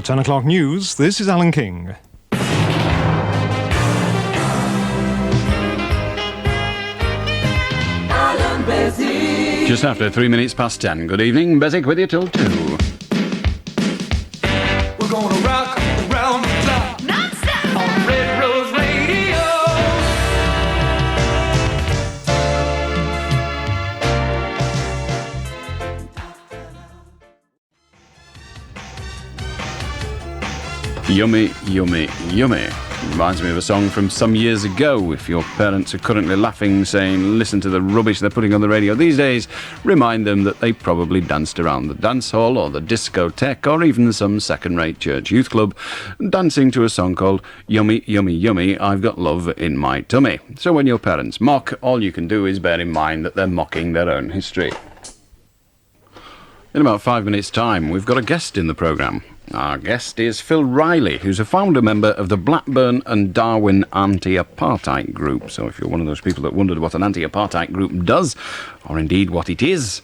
10 o'clock news, this is Alan King. Allan Beswick. Just after 3 minutes past 10. Good evening, Beswick with you till 2. We're gonna rock around the clock non-stop on Red Rose Radio. Yummy, yummy, yummy. Reminds me of a song from some years ago. If your parents are currently laughing, saying, listen to the rubbish they're putting on the radio these days, remind them that they probably danced around the dance hall or the discotheque or even some second-rate church youth club, dancing to a song called Yummy, Yummy, Yummy, I've Got Love in My Tummy. So when your parents mock, all you can do is bear in mind that they're mocking their own history. In about 5 minutes' time, we've got a guest in the programme. Our guest is Phil Riley, who's a founder member of the Blackburn and Darwen Anti-Apartheid group. So if you're one of those people that wondered what an anti-apartheid group does, or indeed what it is,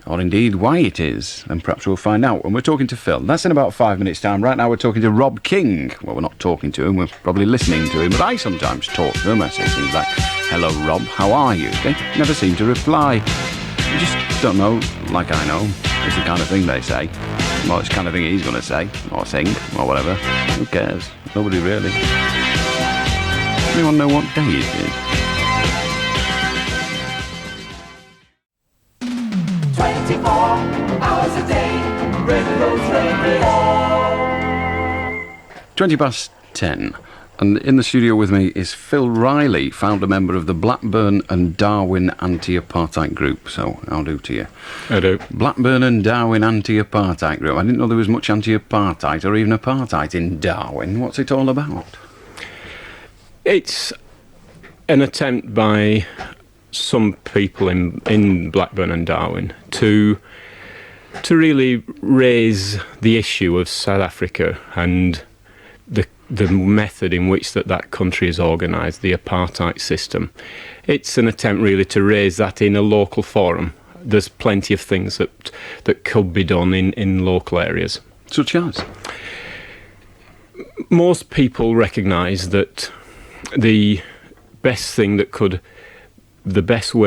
or indeed why it is, then perhaps we'll find out when we're talking to Phil. That's in about 5 minutes' time. Right now we're talking to Rob King. Well, we're not talking to him, we're probably listening to him, but I sometimes talk to him. I say things like, hello Rob, how are you? They never seem to reply. You just don't know, like I know. It's the kind of thing they say. Well, it's the kind of thing he's going to say, or sing, or whatever. Who cares? Nobody really. Anyone know what day it is? 24 hours a day, Red Rose Radio. 20 past 10. And in the studio with me is Phil Riley, founder member of the Blackburn and Darwen Anti-Apartheid group. So, I'll do to you. I do. Blackburn and Darwen Anti-Apartheid group. I didn't know there was much anti-apartheid or even apartheid in Darwen. What's it all about? It's an attempt by some people in Blackburn and Darwen to really raise the issue of South Africa and the method in which that country is organised, the apartheid system. It's an attempt really to raise that in a local forum. There's plenty of things that could be done in local areas. Such as? Most people recognise that the best way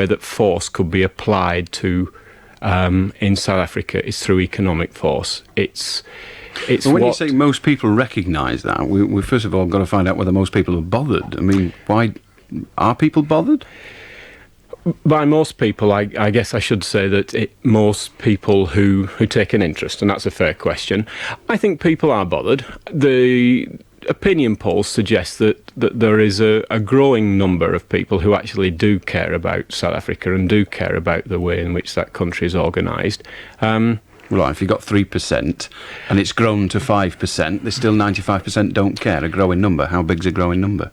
that force could be applied to in South Africa is through economic force. When you say most people recognise that, we first of all got to find out whether most people are bothered. I mean, why are people bothered? By most people, I guess I should say that most people who take an interest, and that's a fair question. I think people are bothered. The opinion polls suggest that there is a growing number of people who actually do care about South Africa and do care about the way in which that country is organised. Right, if you've got 3% and it's grown to 5%, there's still 95% don't care, a growing number. How big's a growing number?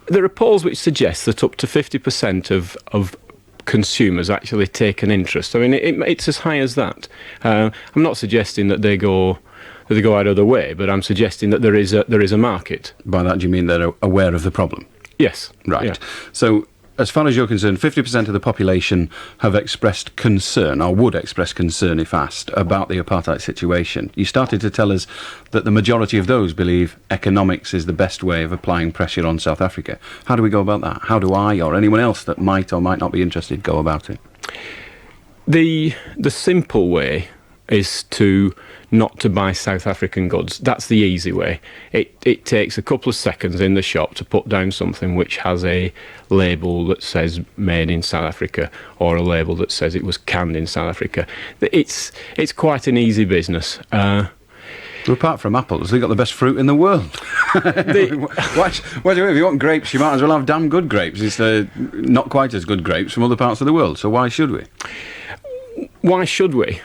There are polls which suggest that up to 50% of consumers actually take an interest. I mean, it's as high as that. I'm not suggesting that they go out of the way, but I'm suggesting that there is a market. By that, do you mean they're aware of the problem? Yes. Right. Yeah. So, as far as you're concerned, 50% of the population have expressed concern, or would express concern if asked, about the apartheid situation. You started to tell us that the majority of those believe economics is the best way of applying pressure on South Africa. How do we go about that? How do I, or anyone else that might or might not be interested, go about it? The simple way is not to buy South African goods. That's the easy way. It takes a couple of seconds in the shop to put down something which has a label that says made in South Africa or a label that says it was canned in South Africa. It's quite an easy business. Well, apart from apples, they've got the best fruit in the world. If you want grapes, you might as well have damn good grapes. It's not quite as good grapes from other parts of the world, so why should we? Why should we?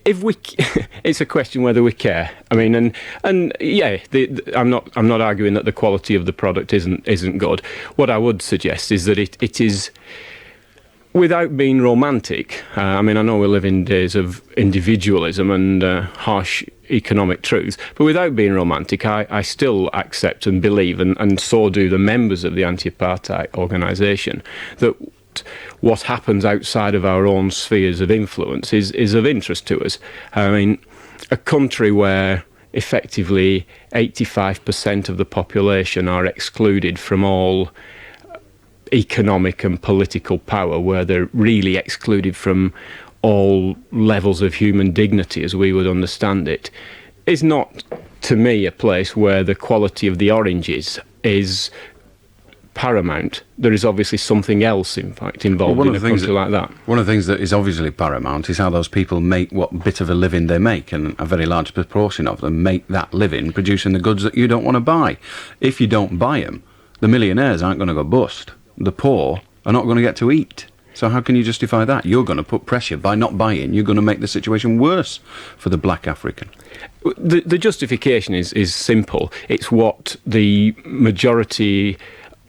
It's a question whether we care. I mean, and yeah, I'm not arguing that the quality of the product isn't good. What I would suggest is that it is, without being romantic. I mean, I know we live in days of individualism and harsh economic truths, but without being romantic, I still accept and believe, and so do the members of the Anti-Apartheid organisation, that what happens outside of our own spheres of influence is of interest to us. I mean, a country where effectively 85% of the population are excluded from all economic and political power, where they're really excluded from all levels of human dignity as we would understand it, is not, to me, a place where the quality of the oranges is paramount. There is obviously something else, in fact, involved in a country like that. One of the things that is obviously paramount is how those people make what bit of a living they make, and a very large proportion of them make that living producing the goods that you don't want to buy. If you don't buy them, the millionaires aren't going to go bust. The poor are not going to get to eat. So how can you justify that? You're going to put pressure by not buying. You're going to make the situation worse for the black African. The justification is simple. It's what the majority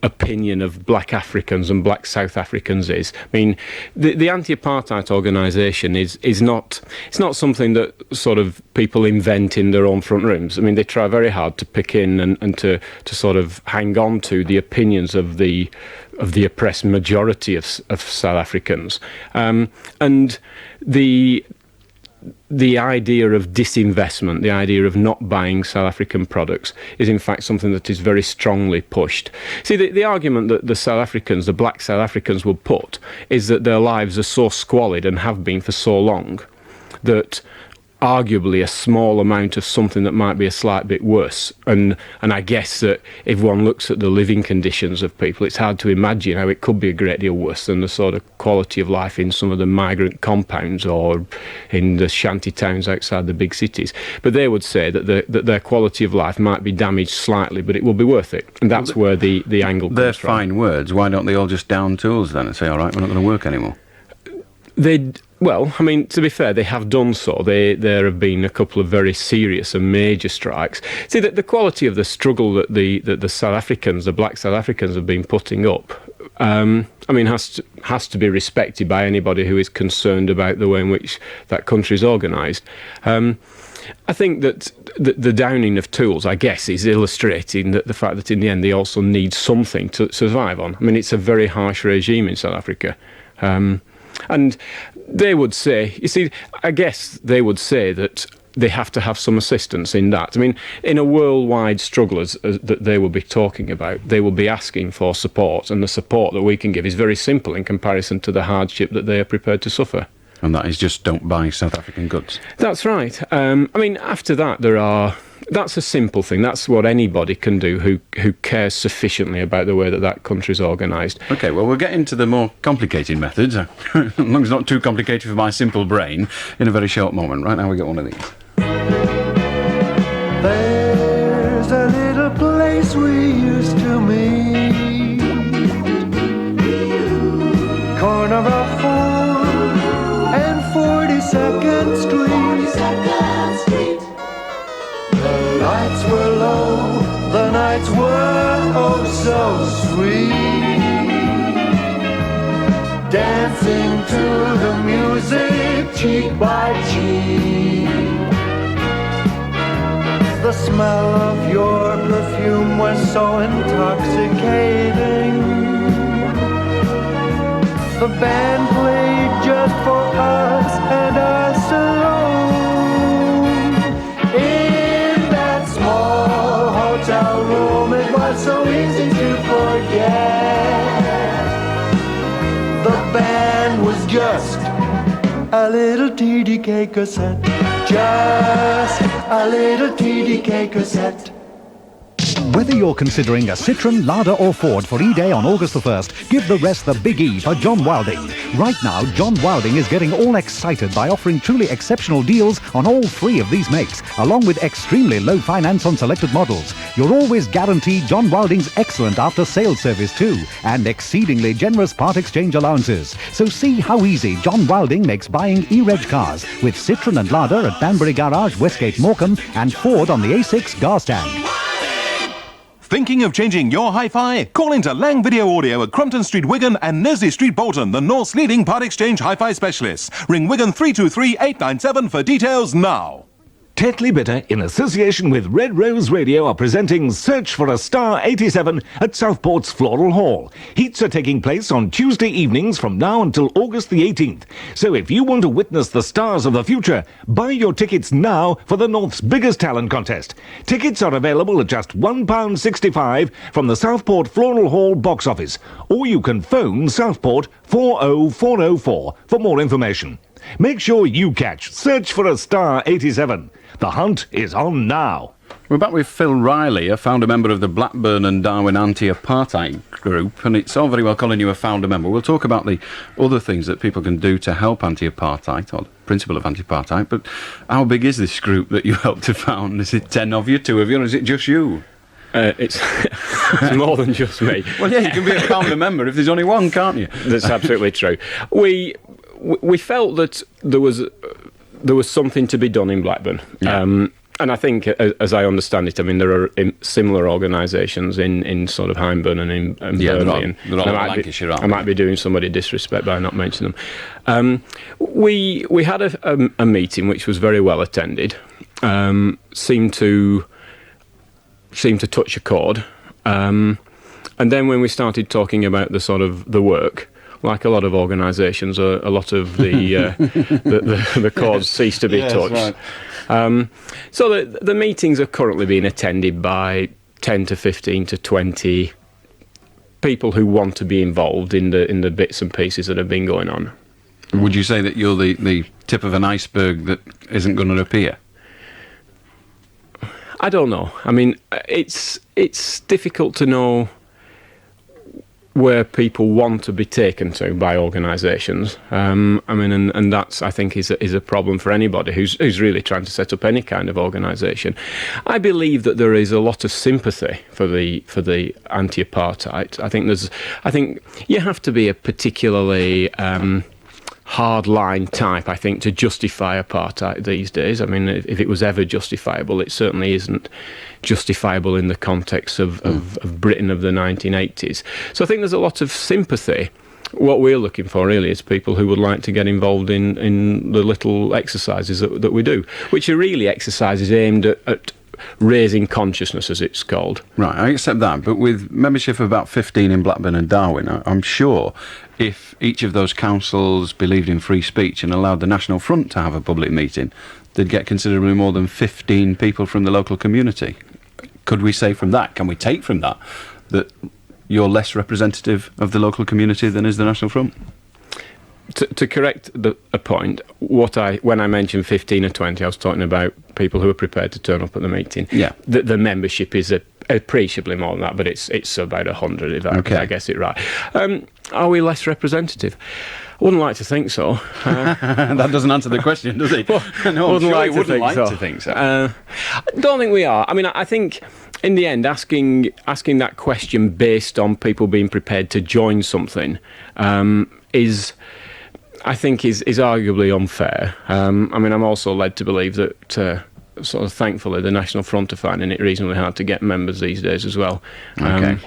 opinion of black Africans and black South Africans is. I mean, the Anti-Apartheid organisation is not, it's not something that sort of people invent in their own front rooms. I mean, they try very hard to pick in and to sort of hang on to the opinions of the oppressed majority of South Africans, and the idea of disinvestment, the idea of not buying South African products, is in fact something that is very strongly pushed. See, the argument that the South Africans, the black South Africans, will put is that their lives are so squalid and have been for so long that arguably a small amount of something that might be a slight bit worse. And I guess that if one looks at the living conditions of people, it's hard to imagine how it could be a great deal worse than the sort of quality of life in some of the migrant compounds or in the shanty towns outside the big cities. But they would say that their quality of life might be damaged slightly, but it will be worth it. And that's where the angle comes from. They're fine words. Why don't they all just down tools then and say, all right, we're not going to work anymore? Well, I mean, to be fair, they have done so. There have been a couple of very serious and major strikes. See, the quality of the struggle that the South Africans, the black South Africans, have been putting up, I mean, has to be respected by anybody who is concerned about the way in which that country is organised. I think that the downing of tools, I guess, is illustrating the fact that in the end they also need something to survive on. I mean, it's a very harsh regime in South Africa. And they would say, you see, I guess they would say that they have to have some assistance in that. I mean, in a worldwide struggle that they will be talking about, they will be asking for support, and the support that we can give is very simple in comparison to the hardship that they are prepared to suffer. And that is just don't buy South African goods. That's right. I mean, after that, that's a simple thing. That's what anybody can do who cares sufficiently about the way that country is organised. OK, well, we'll get into the more complicated methods, as long as it's not too complicated for my simple brain, in a very short moment. Right now we get one of these. There's a little place we used to meet, corner of 4th and 42nd Street. The lights were low, the nights were oh so sweet, dancing to the music cheek by cheek. The smell of your perfume was so intoxicating. The band played just for us and us alone. In that small hotel room, it was so easy to forget. The band was just a little TDK cassette. Just a little TDK cassette. Whether you're considering a Citroen, Lada or Ford for E-Day on August the 1st, give the rest the big E for John Wilding. Right now, John Wilding is getting all excited by offering truly exceptional deals on all 3 of these makes, along with extremely low finance on selected models. You're always guaranteed John Wilding's excellent after-sales service too, and exceedingly generous part exchange allowances. So see how easy John Wilding makes buying E-Reg cars with Citroen and Lada at Banbury Garage, Westgate Morecambe, and Ford on the A6 Gar Stand. Thinking of changing your hi-fi? Call into Lang Video Audio at Crumpton Street, Wigan and Nesley Street, Bolton, the North's leading part exchange hi-fi specialists. Ring Wigan 323 897 for details now. Tetley Bitter, in association with Red Rose Radio, are presenting Search for a Star 87 at Southport's Floral Hall. Heats are taking place on Tuesday evenings from now until August the 18th. So if you want to witness the stars of the future, buy your tickets now for the North's biggest talent contest. Tickets are available at just £1.65 from the Southport Floral Hall box office, or you can phone Southport 40404 for more information. Make sure you catch Search for a Star 87. The hunt is on now. We're back with Phil Riley, a founder member of the Blackburn and Darwen Anti-Apartheid group, and it's all very well calling you a founder member. We'll talk about the other things that people can do to help anti-apartheid, or the principle of anti-apartheid, but how big is this group that you helped to found? Is it 10 of you, 2 of you, or is it just you? It's more than just me. Well, yeah, you can be a founder member if there's only one, can't you? That's absolutely true. We felt that there was something to be done in Blackburn. Yeah. And I think, as I understand it, I mean, there are similar organisations in sort of Hyndburn and in Burnley. They're all Lancashire, aren't I might be doing somebody disrespect by not mentioning them. We had a meeting which was very well attended, seemed to touch a chord. And then when we started talking about the sort of the work, like a lot of organisations, a lot of the chords cease to be touched. Right. So the meetings are currently being attended by 10 to 15 to 20 people who want to be involved in the bits and pieces that have been going on. Would you say that you're the tip of an iceberg that isn't going to appear? I don't know. I mean, it's difficult to know where people want to be taken to by organisations. I mean, and that's, I think, is a problem for anybody who's really trying to set up any kind of organisation. I believe that there is a lot of sympathy for the anti-apartheid. I think you have to be a particularly hard-line type, I think, to justify apartheid these days. I mean, if it was ever justifiable, it certainly isn't justifiable in the context of Britain of the 1980s. So I think there's a lot of sympathy. What we're looking for, really, is people who would like to get involved in the little exercises that we do, which are really exercises aimed at raising consciousness, as it's called. Right, I accept that, but with membership of about 15 in Blackburn and Darwen, I'm sure if each of those councils believed in free speech and allowed the National Front to have a public meeting, they'd get considerably more than 15 people from the local community. Could we say from that, can we take from that you're less representative of the local community than is the National Front? To correct a point, when I mentioned 15 or 20, I was talking about people who are prepared to turn up at the meeting. Yeah. The membership is appreciably more than that, but it's about 100, if I guess it right. Are we less representative? I wouldn't like to think so. That doesn't answer the question, does it? Well, no, wouldn't sure like you wouldn't like so. to think so. I don't think we are. I mean, I think in the end, asking that question based on people being prepared to join something is arguably unfair. I mean, I'm also led to believe that sort of thankfully the National Front are finding it reasonably hard to get members these days as well. Okay.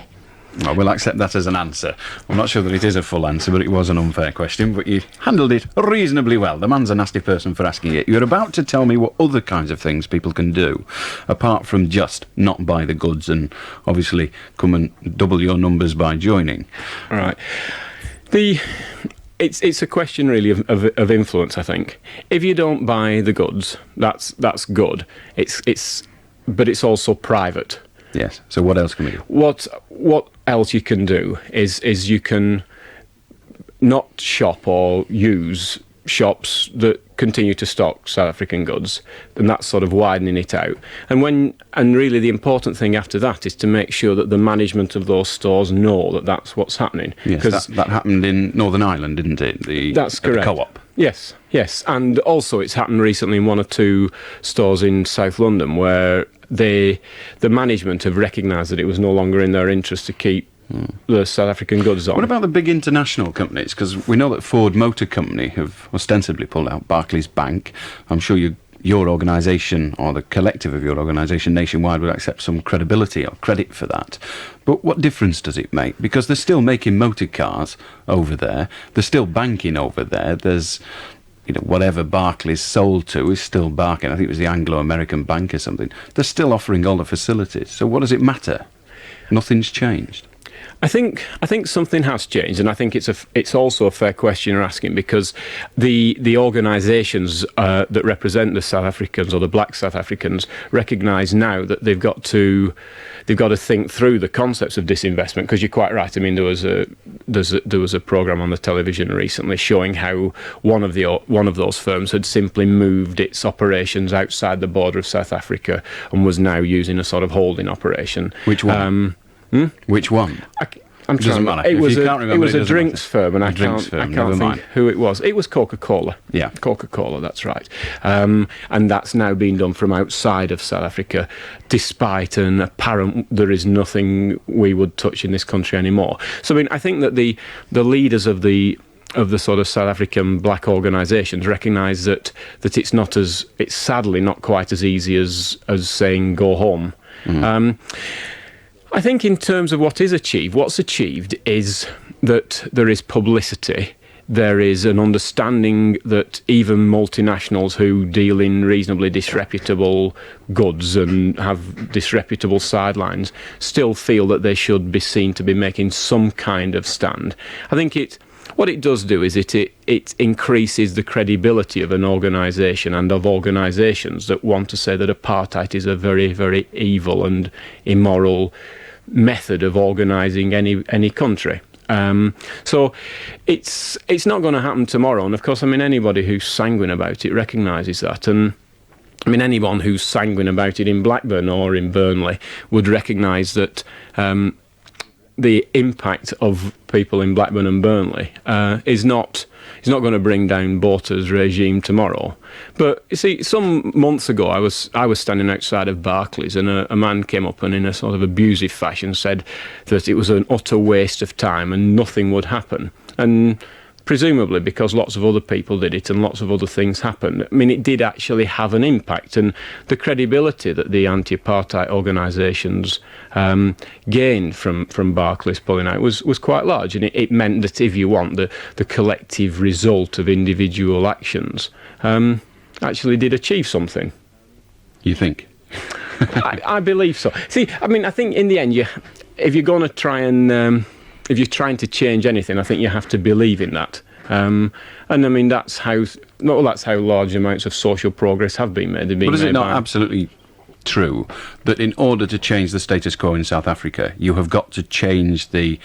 Well, we'll accept that as an answer. I'm not sure that it is a full answer, but it was an unfair question, but you handled it reasonably well. The man's a nasty person for asking it. You're about to tell me what other kinds of things people can do, apart from just not buy the goods and obviously come and double your numbers by joining. All right. It's a question really of influence, I think. If you don't buy the goods, that's good. But it's also private. Yes. So what else can we do? What else you can do is you can not shop or use shops that continue to stock South African goods, and that's sort of widening it out. And really the important thing after that is to make sure that the management of those stores know that that's what's happening. Yes, that happened in Northern Ireland, didn't it? That's correct. The Co-op. Yes, and also it's happened recently in 1 or 2 stores in South London where the management have recognised that it was no longer in their interest to keep the South African goods on. What about the big international companies? Because we know that Ford Motor Company have ostensibly pulled out, Barclays Bank. I'm sure your organisation, or the collective of your organisation nationwide, would accept some credibility or credit for that. But what difference does it make? Because they're still making motor cars over there. They're still banking over there. There's whatever Barclays sold to is still Barclays. I think it was the Anglo-American Bank or something. They're still offering all the facilities. So what does it matter? Nothing's changed. I think something has changed, and I think it's also a fair question you're asking, because the organisations that represent the South Africans, or the black South Africans, recognise now that they've got to think through the concepts of disinvestment. Because you're quite right. I mean, there was a programme on the television recently showing how one of those firms had simply moved its operations outside the border of South Africa and was now using a sort of holding operation. Which one? Which one? I'm doesn't trying. matter. It was a drinks firm, and I can't think who it was. It was Coca-Cola. Yeah, Coca-Cola. That's right. And that's now being done from outside of South Africa, despite an apparent there is nothing we would touch in this country anymore. So I mean, I think that the leaders of the sort of South African black organisations recognise that it's sadly not quite as easy as saying go home. I think in terms of what's achieved is that there is publicity. There is an understanding that even multinationals who deal in reasonably disreputable goods and have disreputable sidelines still feel that they should be seen to be making some kind of stand. I think what it does do is it increases the credibility of an organisation and of organisations that want to say that apartheid is a very, very evil and immoral method of organising any country. So it's not going to happen tomorrow. And of course, I mean, anybody who's sanguine about it recognises that. And I mean, anyone who's sanguine about it in Blackburn or in Burnley would recognise that the impact of people in Blackburn and Burnley is not going to bring down Bota's regime tomorrow. But you see, some months ago, I was standing outside of Barclays, and a man came up and in a sort of abusive fashion said that it was an utter waste of time and nothing would happen. And presumably because lots of other people did it and lots of other things happened. I mean, it did actually have an impact, and the credibility that the anti-apartheid organisations gained from Barclays pulling out was quite large, and it meant that, if you want, the collective result of individual actions actually did achieve something. You think? I believe so. See, I mean, I think in the end, if you're going to try and if you're trying to change anything, I think you have to believe in that. And I mean, that's how large amounts of social progress have been made. But is it not absolutely true that in order to change the status quo in South Africa, you have got to change the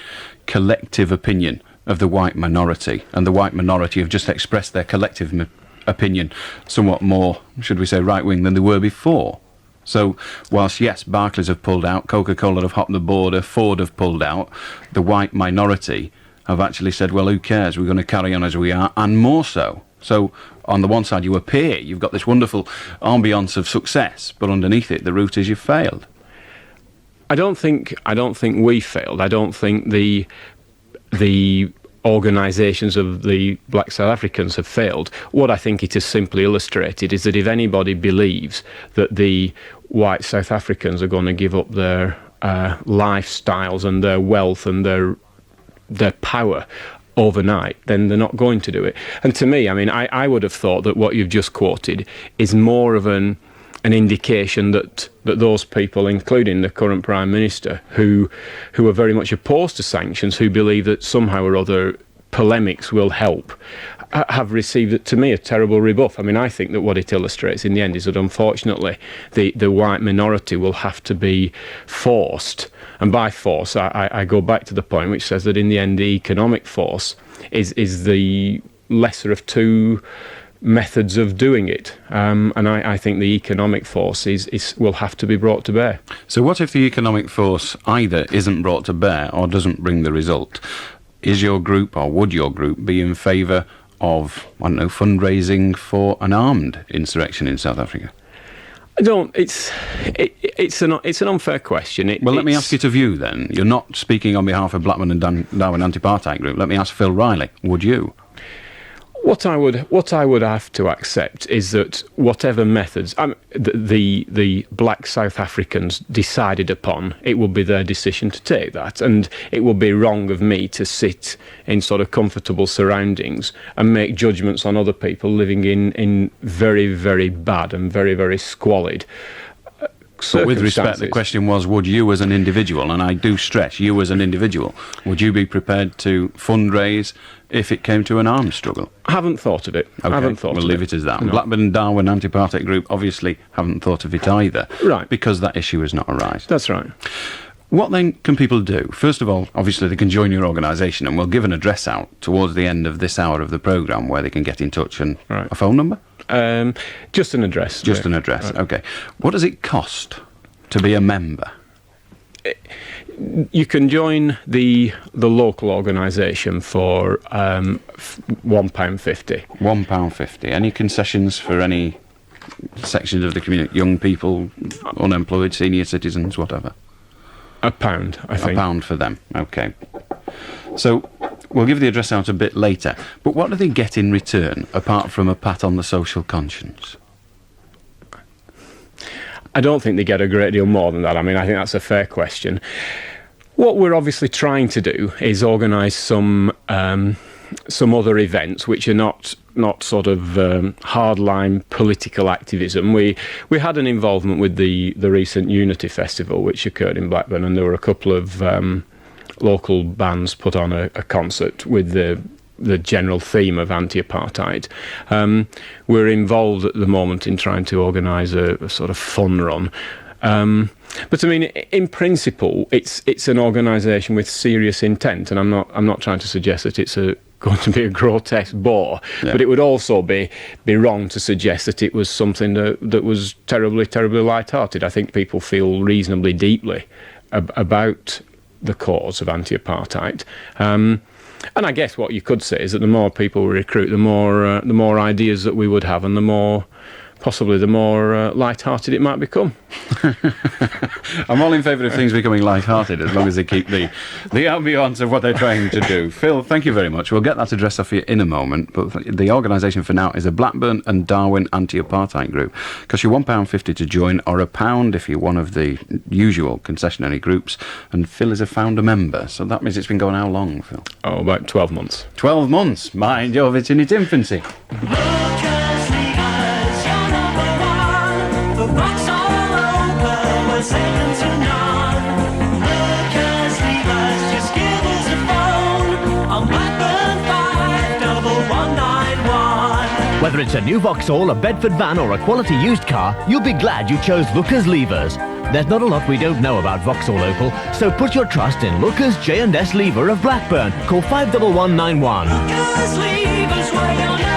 collective opinion of the white minority, and the white minority have just expressed their collective opinion somewhat more, should we say, right-wing than they were before? So, whilst, yes, Barclays have pulled out, Coca-Cola have hopped the border, Ford have pulled out, the white minority have actually said, well, who cares, we're going to carry on as we are, and more so. So, on the one side, you appear, you've got this wonderful ambience of success, but underneath it, the root is you've failed. I don't think we failed. I don't think the organisations of the black South Africans have failed. What I think it has simply illustrated is that if anybody believes that the white South Africans are going to give up their lifestyles and their wealth and their power overnight, then they're not going to do it. And to me, I mean, I would have thought that what you've just quoted is more of an indication that those people, including the current Prime Minister, who are very much opposed to sanctions, who believe that somehow or other polemics will help, have received, to me, a terrible rebuff. I mean, I think that what it illustrates in the end is that, unfortunately, the white minority will have to be forced. And by force, I go back to the point which says that in the end, the economic force is the lesser of two methods of doing it, and I think the economic force will have to be brought to bear. So what if the economic force either isn't brought to bear or doesn't bring the result? Is your group, or would your group, be in favour of, I don't know, fundraising for an armed insurrection in South Africa? I don't. It's an unfair question. Let me ask you to view then. You're not speaking on behalf of Blackburn and Darwen Anti-Apartheid Group. Let me ask Phil Riley. Would you? What I would have to accept is that whatever methods the black South Africans decided upon, it will be their decision to take that, and it will be wrong of me to sit in sort of comfortable surroundings and make judgments on other people living in very, very bad and very, very squalid. But with respect, the question was, would you as an individual, and I do stress you as an individual, would you be prepared to fundraise if it came to an arms struggle? I haven't thought of it. Okay, I haven't thought we'll of leave it as that. No. Blackburn and Darwen Anti-Apartheid Group obviously haven't thought of it either. Right. Because that issue has not arisen. That's right. What then can people do? First of all, obviously they can join your organisation, and we'll give an address out towards the end of this hour of the programme where they can get in touch, and Right. a phone number? Just an address. Just an address, Right. okay. What does it cost to be a member? You can join the local organisation for £1.50. £1.50. Any concessions for any sections of the community? Young people, unemployed, senior citizens, whatever? £1, I think. £1 for them, okay. So we'll give the address out a bit later. But what do they get in return, apart from a pat on the social conscience? I don't think they get a great deal more than that. I mean, I think that's a fair question. What we're obviously trying to do is organise some other events which are not sort of hardline political activism. We had an involvement with the recent Unity Festival, which occurred in Blackburn, and there were a couple of local bands put on a concert with the general theme of anti-apartheid. We're involved at the moment in trying to organise a sort of fun run. But I mean, in principle, it's an organisation with serious intent, and I'm not trying to suggest that it's going to be a grotesque bore, but it would also be wrong to suggest that it was something that was terribly, terribly light-hearted. I think people feel reasonably deeply about the cause of anti-apartheid. And I guess what you could say is that the more people we recruit, the more ideas that we would have, and the more light-hearted it might become. I'm all in favour of things becoming light-hearted as long as they keep the ambience of what they're trying to do. Phil, thank you very much. We'll get that address off you in a moment, but the organisation for now is the Blackburn and Darwen Anti-Apartheid Group. Costs you £1.50 to join, or £1 if you're one of the usual concessionary groups, and Phil is a founder member, so that means it's been going how long, Phil? Oh, about 12 months. 12 months? Mind you, it's in its infancy. Whether it's a new Vauxhall, a Bedford van or a quality used car, you'll be glad you chose Lookers Levers. There's not a lot we don't know about Vauxhall Opel, so put your trust in Lookers J&S Lever of Blackburn. Call 51191. Lookers Levers, where you're number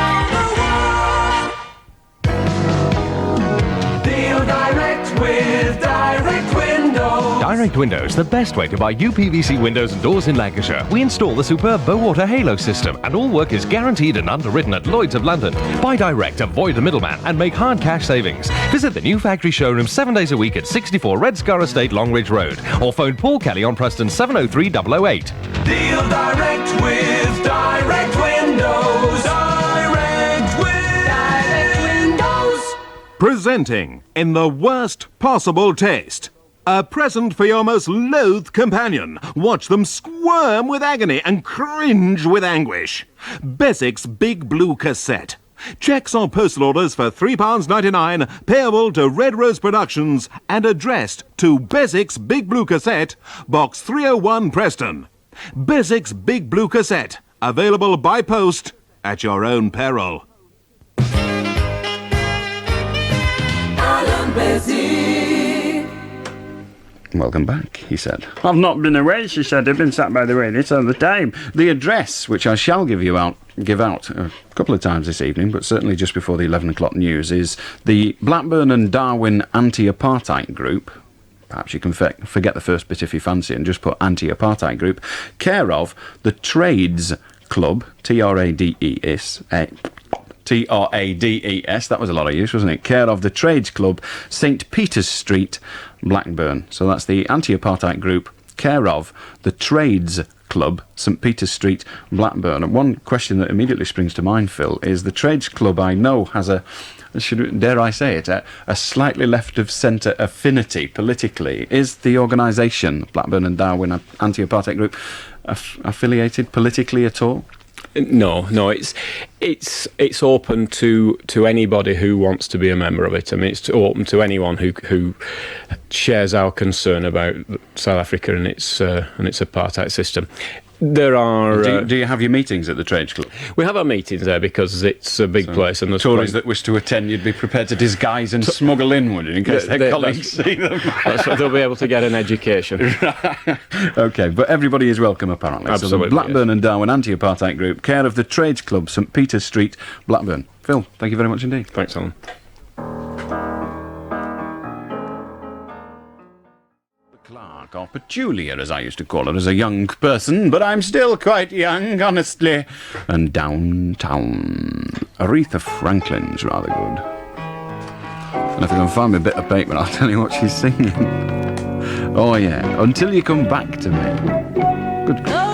one. Deal direct with Direct Windows. Direct Windows, the best way to buy UPVC windows and doors in Lancashire. We install the superb Bowater Halo system, and all work is guaranteed and underwritten at Lloyd's of London. Buy direct, avoid the middleman, and make hard cash savings. Visit the new factory showroom 7 days a week at 64 Red Scar Estate, Longridge Road, or phone Paul Kelly on Preston 703 008. Deal direct with Direct Windows. Direct Windows. Presenting, in the worst possible taste, a present for your most loathed companion. Watch them squirm with agony and cringe with anguish. Beswick's Big Blue Cassette. Cheques or postal orders for £3.99, payable to Red Rose Productions and addressed to Beswick's Big Blue Cassette, Box 301, Preston. Beswick's Big Blue Cassette, available by post at your own peril. Allan Beswick. Welcome back, he said. I've not been away, she said. I've been sat by the radiator all the time. The address, which I shall give out a couple of times this evening, but certainly just before the 11 o'clock news, is the Blackburn and Darwen Anti-Apartheid Group. Perhaps you can forget the first bit if you fancy and just put Anti-Apartheid Group, care of the Trades Club, Trades, that was a lot of use, wasn't it? Care of the Trades Club, St Peter's Street, Blackburn. So that's the Anti-Apartheid Group, care of the Trades Club. Club, St Peter's Street, Blackburn. And one question that immediately springs to mind, Phil, is the Trades Club, I know, has dare I say it, a slightly left-of-centre affinity politically. Is the organisation, Blackburn and Darwen Anti-Apartheid Group, affiliated politically at all? No, it's open to anybody who wants to be a member of it. I mean, it's open to anyone who shares our concern about South Africa and its apartheid system. There are. Do you have your meetings at the Trades Club? We have our meetings there because it's a big place, and there's Tories that wish to attend, you'd be prepared to disguise and smuggle in, would you, in case their colleagues see them? That's what they'll be able to get an education. OK, but everybody is welcome, apparently. Absolutely, so the Blackburn and Darwen Anti-Apartheid Group, care of the Trades Club, St Peter's Street, Blackburn. Phil, thank you very much indeed. Thanks, Alan. Clark, or Petulia, as I used to call her as a young person, but I'm still quite young, honestly. And Downtown. Aretha Franklin's rather good. And if I can find me a bit of paper, I'll tell you what she's singing. Oh yeah, Until You Come Back to Me. Good.